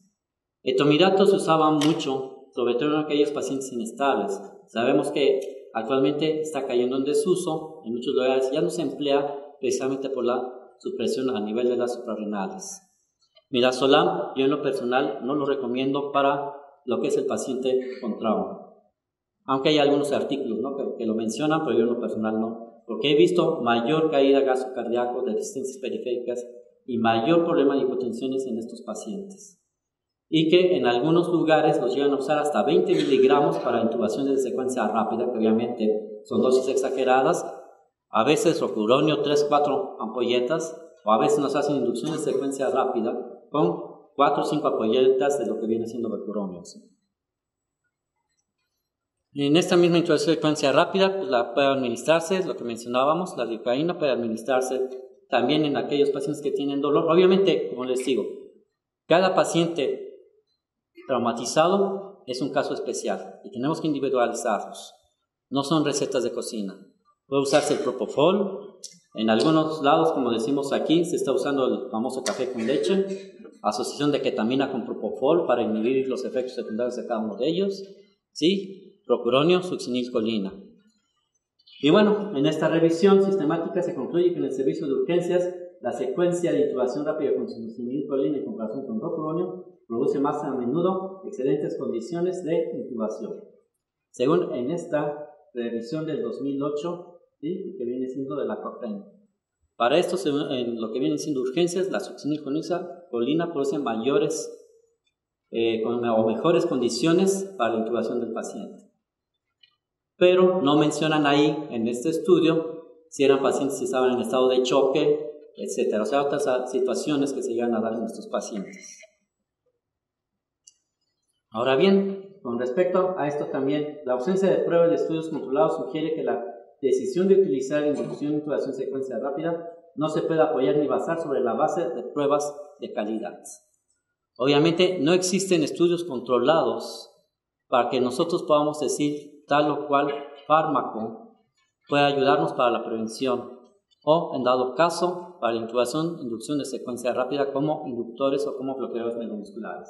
Speaker 1: Etomirato se usaba mucho, sobre todo en aquellos pacientes inestables. Sabemos que actualmente está cayendo en desuso, en muchos lugares ya no se emplea precisamente por la supresión a nivel de las suprarrenales. Midazolam, yo en lo personal no lo recomiendo para lo que es el paciente con trauma. Aunque hay algunos artículos, ¿no?, que lo mencionan, pero yo en lo personal no, porque he visto mayor caída de gasto cardíaco, de resistencias periféricas y mayor problema de hipotensiones en estos pacientes. Y que en algunos lugares los llegan a usar hasta 20 miligramos para intubación de secuencia rápida, que obviamente son dosis exageradas. A veces rocuronio 3-4 ampolletas, o a veces nos hacen inducción de secuencia rápida con 4 o 5 ampolletas de lo que viene siendo rocuronio. En esta misma intubación de secuencia rápida, pues la puede administrarse, lo que mencionábamos, la lidocaína puede administrarse también en aquellos pacientes que tienen dolor. Obviamente, como les digo, cada paciente traumatizado es un caso especial y tenemos que individualizarlos. No son recetas de cocina. Puede usarse el propofol. En algunos lados, como decimos aquí, se está usando el famoso café con leche, asociación de ketamina con propofol para inhibir los efectos secundarios de cada uno de ellos. ¿Sí? Rocuronio, succinilcolina. Y bueno, en esta revisión sistemática se concluye que en el servicio de urgencias la secuencia de intubación rápida con succinilcolina en comparación con rocuronio produce más a menudo excelentes condiciones de intubación, según en esta revisión del 2008, ¿sí?, que viene siendo de la Cochrane. Para esto, en lo que vienen siendo urgencias, la succinilcolina produce mayores o mejores condiciones para la intubación del paciente. Pero no mencionan ahí, en este estudio, si eran pacientes que estaban en estado de choque, etc. O sea, otras situaciones que se llegan a dar en estos pacientes. Ahora bien, con respecto a esto también, la ausencia de pruebas de estudios controlados sugiere que la decisión de utilizar inducción e intubación secuencia rápida no se puede apoyar ni basar sobre la base de pruebas de calidad. Obviamente no existen estudios controlados para que nosotros podamos decir tal o cual fármaco puede ayudarnos para la prevención o, en dado caso, para la inducción de secuencia rápida como inductores o como bloqueadores neuromusculares.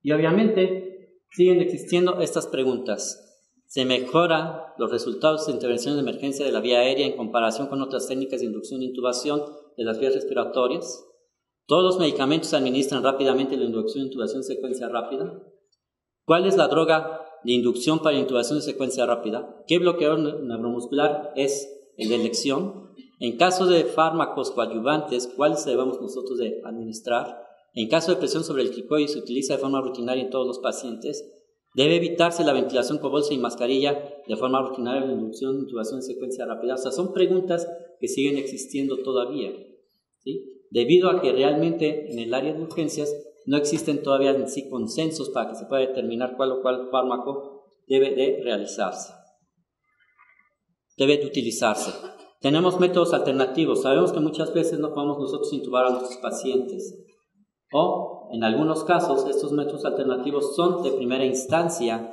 Speaker 1: Y obviamente siguen existiendo estas preguntas. ¿Se mejoran los resultados de intervención de emergencia de la vía aérea en comparación con otras técnicas de inducción e intubación de las vías respiratorias? ¿Todos los medicamentos se administran rápidamente la inducción e intubación de secuencia rápida? ¿Cuál es la droga de inducción para intubación de secuencia rápida? ¿Qué bloqueador neuromuscular es el de elección? En caso de fármacos coadyuvantes, ¿cuáles debemos nosotros de administrar? En caso de presión sobre el cricoide, se utiliza de forma rutinaria en todos los pacientes. Debe evitarse la ventilación con bolsa y mascarilla de forma rutinaria en la inducción e intubación de secuencia rápida. O sea, son preguntas que siguen existiendo todavía, ¿sí? Debido a que realmente en el área de urgencias no existen todavía en sí consensos para que se pueda determinar cuál o cuál fármaco debe de realizarse, debe de utilizarse. Tenemos métodos alternativos. Sabemos que muchas veces no podemos nosotros intubar a nuestros pacientes, o en algunos casos estos métodos alternativos son de primera instancia,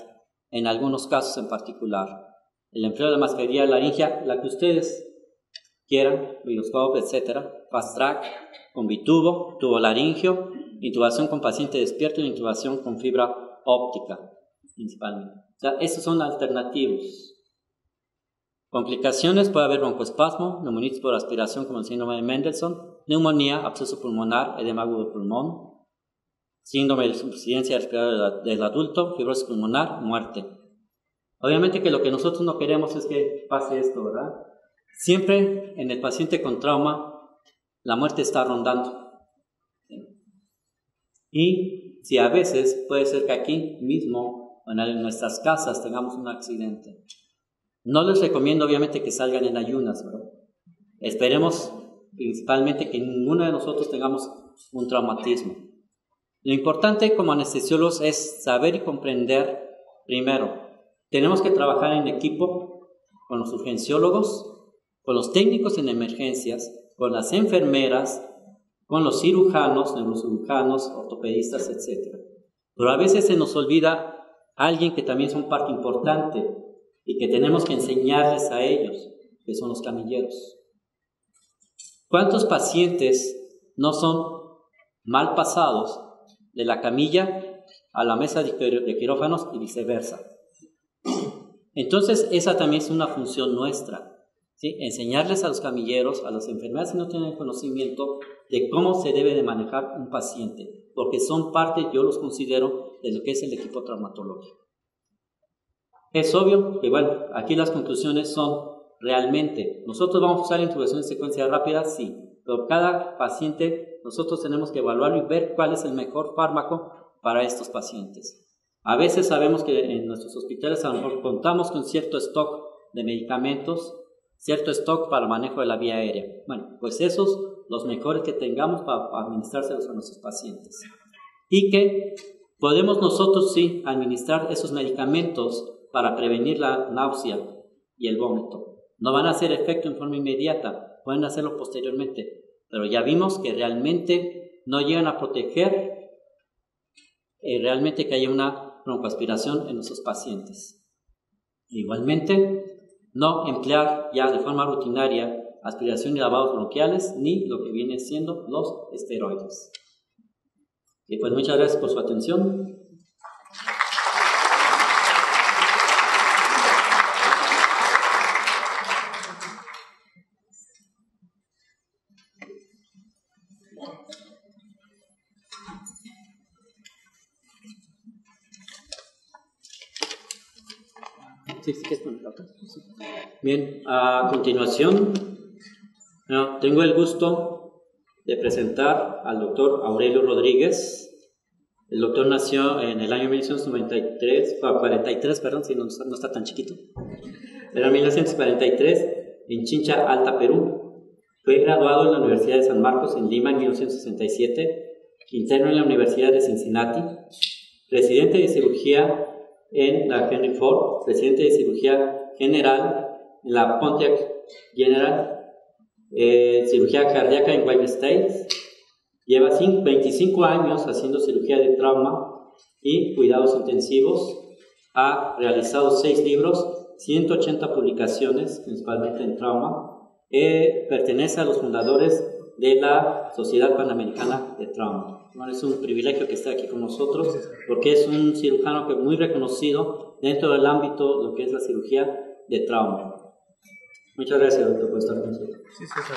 Speaker 1: en algunos casos en particular. El empleo de la mascarilla laringea, la que ustedes quieran, viroscope, etc., fast track, con bitubo, tubo laringio, intubación con paciente despierto y intubación con fibra óptica, principalmente. O sea, estos son alternativos. Complicaciones: puede haber broncoespasmo, neumonitis por aspiración como el síndrome de Mendelssohn, neumonía, absceso pulmonar, edema agudo de pulmón, síndrome de insuficiencia respiratoria del adulto, fibrosis pulmonar, muerte. Obviamente que lo que nosotros no queremos es que pase esto, ¿verdad? Siempre en el paciente con trauma, la muerte está rondando. Y si a veces puede ser que aquí mismo, en nuestras casas, tengamos un accidente. No les recomiendo obviamente que salgan en ayunas, ¿verdad? Esperemos principalmente que ninguno de nosotros tengamos un traumatismo. Lo importante como anestesiólogos es saber y comprender, primero, tenemos que trabajar en equipo con los urgenciólogos, con los técnicos en emergencias, con las enfermeras, con los cirujanos, neurocirujanos, ortopedistas, etc. Pero a veces se nos olvida alguien que también son parte importante y que tenemos que enseñarles a ellos, que son los camilleros. ¿Cuántos pacientes no son mal pasados de la camilla a la mesa de quirófanos y viceversa? Entonces esa también es una función nuestra, ¿sí? Enseñarles a los camilleros, a las enfermeras que no tienen conocimiento de cómo se debe de manejar un paciente, porque son parte, yo los considero, de lo que es el equipo traumatológico. Es obvio que, bueno, aquí las conclusiones son, realmente, nosotros vamos a usar intubación en secuencia rápida, sí, pero cada paciente nosotros tenemos que evaluarlo y ver cuál es el mejor fármaco para estos pacientes. A veces sabemos que en nuestros hospitales a lo mejor contamos con cierto stock de medicamentos, cierto stock para el manejo de la vía aérea. Bueno, pues esos, los mejores que tengamos para administrárselos a nuestros pacientes. Y que podemos nosotros sí administrar esos medicamentos para prevenir la náusea y el vómito. No van a hacer efecto en forma inmediata, pueden hacerlo posteriormente, pero ya vimos que realmente no llegan a proteger realmente que haya una broncoaspiración en nuestros pacientes. Igualmente, no emplear ya de forma rutinaria aspiración y lavados bronquiales ni lo que viene siendo los esteroides. Y pues muchas gracias por su atención. Bien, a continuación tengo el gusto de presentar al doctor Aurelio Rodríguez. El doctor nació en el año 1943, perdón, si no está tan chiquito, pero en 1943 en Chincha, Alta, Perú. Fue graduado en la Universidad de San Marcos en Lima en 1967, interno en la Universidad de Cincinnati, residente de cirugía en la Henry Ford, presidente de cirugía general en la Pontiac General, cirugía cardíaca en Wayne State. Lleva 25 años haciendo cirugía de trauma y cuidados intensivos. Ha realizado 6 libros, 180 publicaciones, principalmente en trauma. Pertenece a los fundadores de la Sociedad Panamericana de Trauma. Bueno, es un privilegio que esté aquí con nosotros porque es un cirujano que es muy reconocido dentro del ámbito de lo que es la cirugía de trauma. Muchas gracias, doctor, por estar con nosotros.
Speaker 2: Sí, sí, sí.